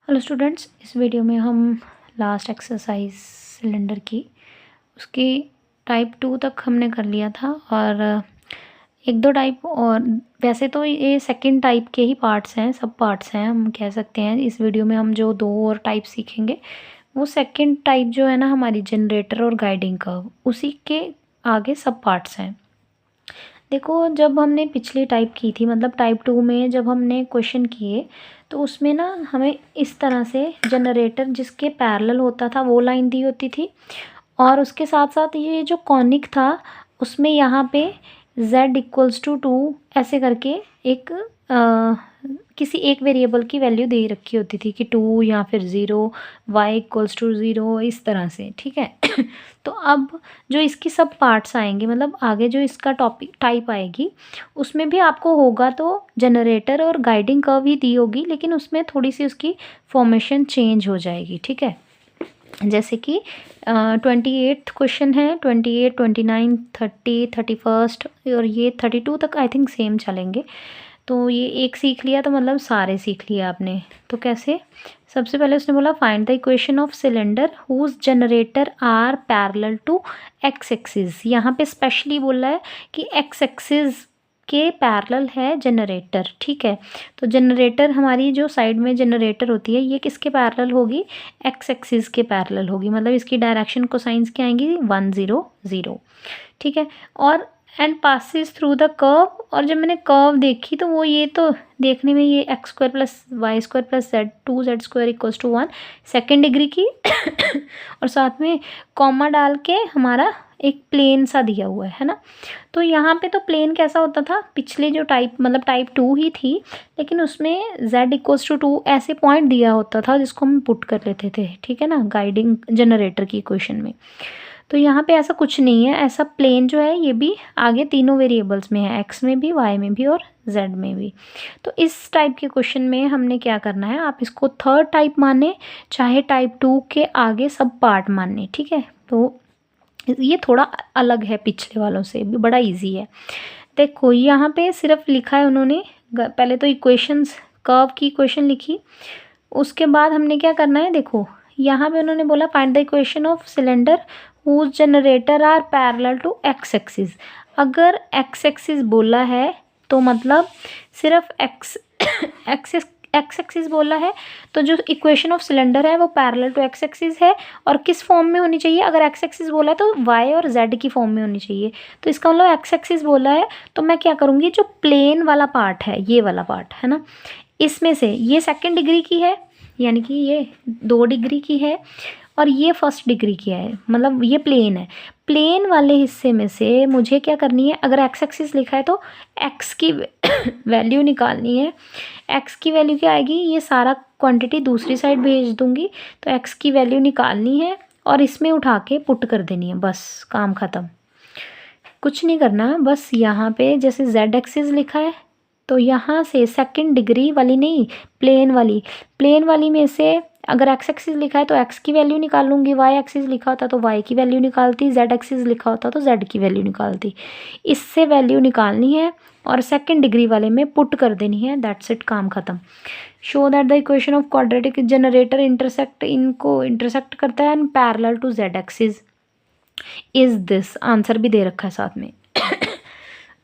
Hello students, इस video में हम लास्ट एक्सरसाइज सिलेंडर की उसकी टाइप 2 तक हमने कर लिया था और एक दो टाइप और। वैसे तो ये सेकंड टाइप के ही पार्ट्स हैं, सब पार्ट्स हैं हम कह सकते हैं। इस वीडियो में हम जो दो और टाइप सीखेंगे वो सेकंड टाइप जो है ना हमारी जनरेटर और गाइडिंग कर्व, उसी के आगे सब पार्ट्स हैं। देखो, जब हमने पिछली टाइप की थी मतलब टाइप 2 में जब हमने क्वेश्चन किए तो उसमें ना हमें इस तरह से जनरेटर जिसके पैरेलल होता था वो लाइन दी होती थी और उसके साथ साथ ये जो कॉनिक था उसमें यहाँ पे z इक्वल्स टू 2 ऐसे करके एक किसी एक वेरिएबल की वैल्यू दे रखी होती थी कि 2 या फिर 0, y इक्वल्स टू 0, इस तरह से। ठीक है। तो अब जो इसकी सब पार्ट्स आएंगे मतलब आगे जो इसका टॉपिक टाइप आएगी उसमें भी आपको होगा तो जनरेटर और गाइडिंग कर्व ही दी होगी, लेकिन उसमें थोड़ी सी उसकी फॉर्मेशन चेंज हो जाएगी। ठीक है। जैसे कि 28th क्वेश्चन है, 28, 29, 30, 31 और ये 32 तक आई थिंक सेम चलेंगे। तो ये एक सीख लिया तो मतलब सारे सीख लिया आपने। तो कैसे? सबसे पहले उसने बोला find the equation of cylinder whose generator are parallel to x axis. यहाँ पे स्पेशली बोला है कि एक्स एक्सिस के पैरेलल है जनरेटर। ठीक है। तो जनरेटर हमारी जो साइड में जनरेटर होती है ये किसके पैरेलल होगी? एक्स एक्सिस के पैरेलल होगी। मतलब इसकी डायरेक्शन कोसाइंस क्या आएंगी? 1 0 0। ठीक है। और and passes through the curve. और जब मैंने कर्व देखी तो वो ये तो देखने में ये x square plus y square plus z 2z square equals to 1 second degree की और साथ में कॉमा डाल के हमारा एक प्लेन सा दिया हुआ है ना। तो यहाँ पे तो प्लेन कैसा होता था? पिछले जो टाइप मतलब टाइप 2 ही थी, लेकिन उसमें z इक्वल्स टू 2 ऐसे पॉइंट दिया होता था जिसको हम पुट कर लेते थे। ठीक है ना, गाइडिंग जनरेटर की इक्वेशन में। तो यहाँ पे ऐसा कुछ नहीं है। ऐसा प्लेन जो है ये भी आगे तीनों वेरिएबल्स में है, x में भी, y में भी और z में भी। तो इस टाइप के क्वेश्चन में हमने क्या करना है, आप इसको थर्ड टाइप माने चाहे टाइप 2 के आगे सब पार्ट माने। ठीक है। तो ये थोड़ा अलग है पिछले वालों से, भी बड़ा इजी है। देखो यहाँ पे सिर्फ लिखा है उन्होंने, पहले तो इक्वेशंस कर्व की इक्वेशन लिखी, उसके बाद हमने क्या करना है। देखो यहाँ पे उन्होंने बोला find the equation of cylinder whose generator are parallel to x axis. अगर एक्स एक्सिस बोला है तो मतलब सिर्फ एक्स एक्सिस बोला है तो जो इक्वेशन ऑफ सिलेंडर है वो पैरेलल टू एक्स एक्सिस है। और किस फॉर्म में होनी चाहिए? अगर एक्स एक्सिस बोला है तो वाई और जेड की फॉर्म में होनी चाहिए। तो इसका मतलब एक्स एक्सिस बोला है तो मैं क्या करूँगी, जो प्लेन वाला पार्ट है ये वाला पार्ट है ना, इसमें से ये सेकेंड डिग्री की है यानी कि ये 2 डिग्री की है और ये फर्स्ट डिग्री की है, मतलब ये प्लेन है। प्लेन वाले हिस्से में से मुझे क्या करनी है, अगर एक्स एक्सिस लिखा है तो एक्स की वैल्यू निकालनी है। एक्स की वैल्यू क्या आएगी? ये सारा क्वांटिटी दूसरी साइड भेज दूंगी तो एक्स की वैल्यू निकालनी है और इसमें उठा के पुट कर देनी है, बस काम ख़त्म। कुछ नहीं करना, बस यहाँ पे जैसे जेड एक्सिस लिखा है तो यहाँ से सेकंड डिग्री वाली नहीं, प्लेन वाली में से अगर एक्स एक्सिस लिखा है तो एक्स की वैल्यू निकाल लूँगी, वाई एक्सिस लिखा होता तो वाई की वैल्यू निकालती, जेड एक्सिस लिखा होता तो जेड की वैल्यू निकालती। इससे वैल्यू निकालनी है और सेकंड डिग्री वाले में पुट कर देनी है, दैट्स इट, काम ख़त्म। Show that the equation of quadratic generator intersect करता है and parallel to z axis is this. Answer भी दे रखा है साथ में।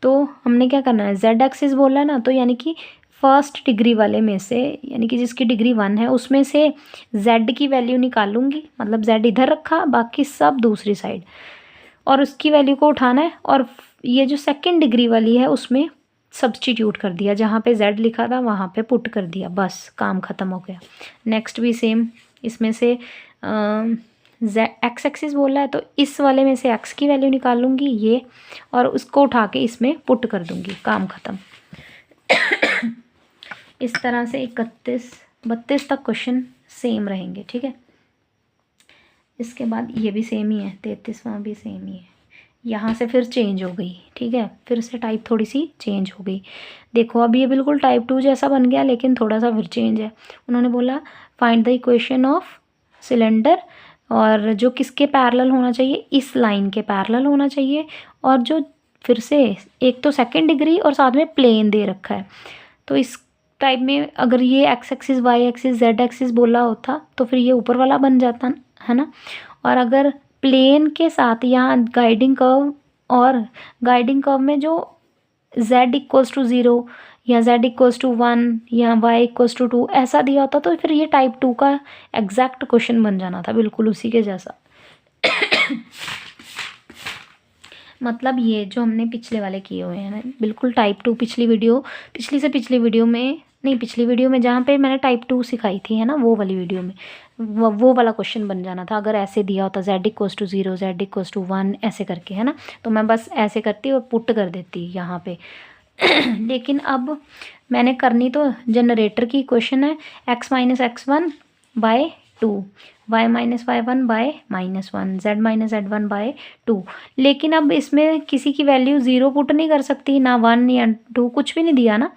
तो हमने क्या करना है, जेड एक्सिस बोला ना, तो यानी कि फर्स्ट डिग्री वाले में से यानी कि जिसकी डिग्री 1 है उसमें से z की वैल्यू निकालूंगी, मतलब z इधर रखा बाकी सब दूसरी साइड, और उसकी वैल्यू को उठाना है और ये जो सेकंड डिग्री वाली है उसमें सब्सटीट्यूट कर दिया, जहाँ पे z लिखा था वहाँ पे पुट कर दिया, बस काम ख़त्म हो गया। नेक्स्ट भी सेम, इसमें से एक्स एक्सिस बोला है तो इस वाले में से x की वैल्यू निकाल लूँगी ये, और उसको उठा के इसमें पुट कर दूँगी, काम ख़त्म। इस तरह से 31-32 तक क्वेश्चन सेम रहेंगे। ठीक है। इसके बाद ये भी सेम ही है, 33वां भी सेम ही है। यहाँ से फिर चेंज हो गई। ठीक है, फिर से टाइप थोड़ी सी चेंज हो गई। देखो अब ये बिल्कुल टाइप 2 जैसा बन गया लेकिन थोड़ा सा फिर चेंज है। उन्होंने बोला find the equation of cylinder, और जो किसके पैरेलल होना चाहिए? इस लाइन के पैरेलल होना चाहिए, और जो फिर से एक तो सेकंड डिग्री और साथ में प्लेन दे रखा है तो इस टाइप में अगर ये x axis y axis z axis बोला होता तो फिर ये ऊपर वाला बन जाता है ना। और अगर प्लेन के साथ यहाँ गाइडिंग कर्व और गाइडिंग कर्व में जो z इक्वल्स टू 0 या z इक्वल्स टू 1 या y इक्वल्स टू 2 ऐसा दिया होता तो फिर ये टाइप 2 का एग्जैक्ट क्वेश्चन बन जाना था, बिल्कुल उसी के जैसा। मतलब ये जो हमने पिछले वाले किए हुए हैं ना, बिल्कुल टाइप 2। पिछली वीडियो में नहीं, पिछली वीडियो में जहाँ पे मैंने टाइप 2 सिखाई थी है ना, वो वाली वीडियो में वो वाला क्वेश्चन बन जाना था अगर ऐसे दिया होता z equals to 0 z equals to 1 ऐसे करके, है ना। तो मैं बस ऐसे करती और पुट कर देती यहाँ पे। लेकिन अब मैंने करनी तो जनरेटर की इक्वेशन है x minus x1 by 2 y minus y1 by -1 z minus z1 by 2। लेकिन अब इसमें किसी की वैल्यू 0 पुट नहीं कर सकती, ना 1 या 2, कुछ भी नहीं दिया ना।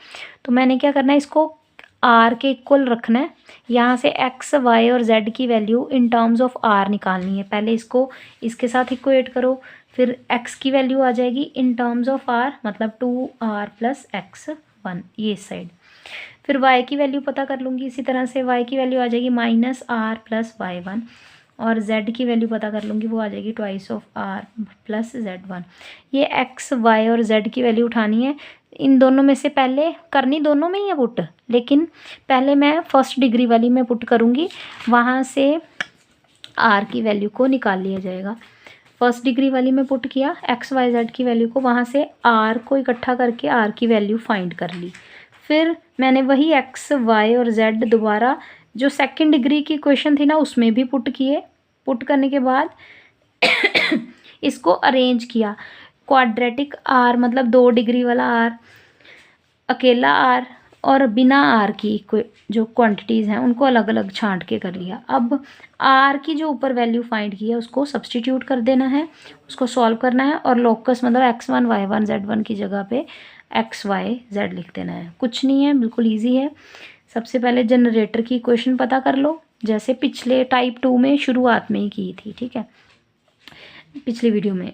तो मैंने क्या करना है, इसको r के इक्वल रखना है। यहाँ से x y और z की value in terms of r निकालनी है। पहले इसको इसके साथ इक्वेट करो, फिर x की वैल्यू आ जाएगी इन टर्म्स ऑफ r, मतलब 2r प्लस x1 ये इस साइड। फिर y की वैल्यू पता कर लूँगी इसी तरह से, y की वैल्यू आ जाएगी -r प्लस y1, और z की वैल्यू पता कर लूँगी, वो आ जाएगी twice of r plus z1। ये x y और z की वैल्यू उठानी है। इन दोनों में से पहले करनी दोनों में ही है पुट, लेकिन पहले मैं फर्स्ट डिग्री वाली में पुट करूँगी, वहाँ से r की वैल्यू को निकाल लिया जाएगा। फर्स्ट डिग्री वाली में पुट किया x y z की वैल्यू को, वहाँ से r को इकट्ठा करके r की वैल्यू फाइंड कर ली। फिर मैंने वही x y और z दोबारा जो सेकंड डिग्री की क्वेश्चन थी ना उसमें भी पुट किए। पुट करने के बाद इसको अरेंज किया, क्वाड्रेटिक r मतलब 2 डिग्री वाला r, अकेला r और बिना r की जो क्वांटिटीज़ हैं उनको अलग अलग छांट के कर लिया। अब r की जो ऊपर वैल्यू फाइंड की है उसको सब्सटीट्यूट कर देना है, उसको सॉल्व करना है, और लोकस मतलब x1 y1 z1 की जगह पे x y z लिख देना है। कुछ नहीं है, बिल्कुल ईजी है। सबसे पहले जनरेटर की इक्वेशन पता कर लो, जैसे पिछले टाइप 2 में शुरुआत में ही की थी, ठीक है, पिछली वीडियो में।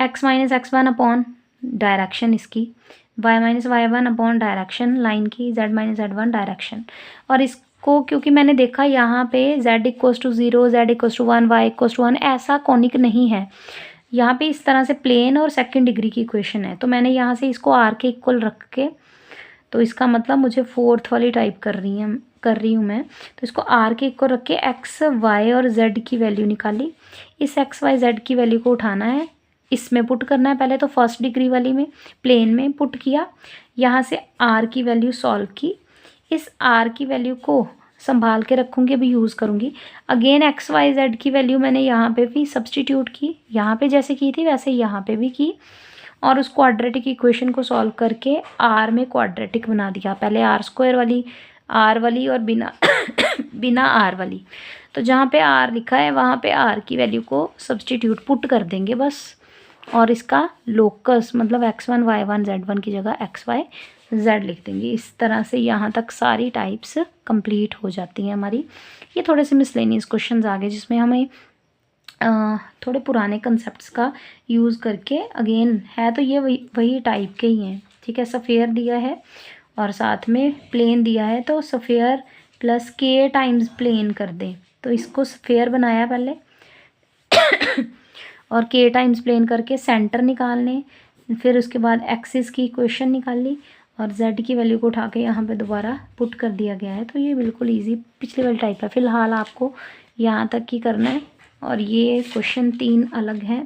x minus x1 upon direction इसकी, y minus y1 upon direction line की, z माइनस z1 डायरेक्शन। और इसको क्योंकि मैंने देखा यहाँ पे z equals to 0 z equals to 1 y equals to 1 ऐसा कॉनिक नहीं है, यहाँ पे इस तरह से प्लेन और सेकंड डिग्री की इक्वेशन है। तो मैंने यहाँ से इसको r के इक्वल रख के, तो इसका मतलब मुझे फोर्थ वाली टाइप कर रही हूँ मैं। तो इसको r के इक्वल रख के x y और z की वैल्यू निकाली। इस x y z की वैल्यू को उठाना है, इसमें पुट करना है। पहले तो फर्स्ट डिग्री वाली में प्लेन में पुट किया, यहाँ से r की वैल्यू सॉल्व की। इस r की वैल्यू को संभाल के रखूँगी, अभी यूज़ करूँगी। अगेन x y z की वैल्यू मैंने यहाँ पे भी सब्सटीट्यूट की, यहाँ पे जैसे की थी वैसे यहाँ पे भी की, और उस क्वाड्रेटिक इक्वेशन को सॉल्व करके r में क्वाड्रेटिक बना दिया। पहले r² वाली, r वाली और बिना r वाली। तो जहाँ पे r लिखा है वहाँ पे r की वैल्यू को सब्सटीट्यूट पुट कर देंगे बस, और इसका लोकस मतलब x1 y1 z1 की जगह x y z लिख देंगे। इस तरह से यहाँ तक सारी टाइप्स कंप्लीट हो जाती हैं हमारी। ये थोड़े से मिसलेनियस क्वेश्चंस आ गए जिसमें हमें थोड़े पुराने कंसेप्ट्स का यूज़ करके, अगेन है तो ये वही टाइप के ही हैं, ठीक है। सफ़ेयर दिया है और साथ में प्लेन दिया है, तो sphere plus k times plane कर दें। तो इसको सफ़ेयर बनाया पहले और k टाइम्स प्लेन करके सेंटर निकालने, फिर उसके बाद एक्सिस की इक्वेशन निकाल ली और z की वैल्यू को उठा के यहाँ पे दोबारा पुट कर दिया गया है। तो ये बिल्कुल इजी पिछले वाली टाइप है। फ़िलहाल आपको यहाँ तक ही करना है, और ये क्वेश्चन 3 अलग हैं।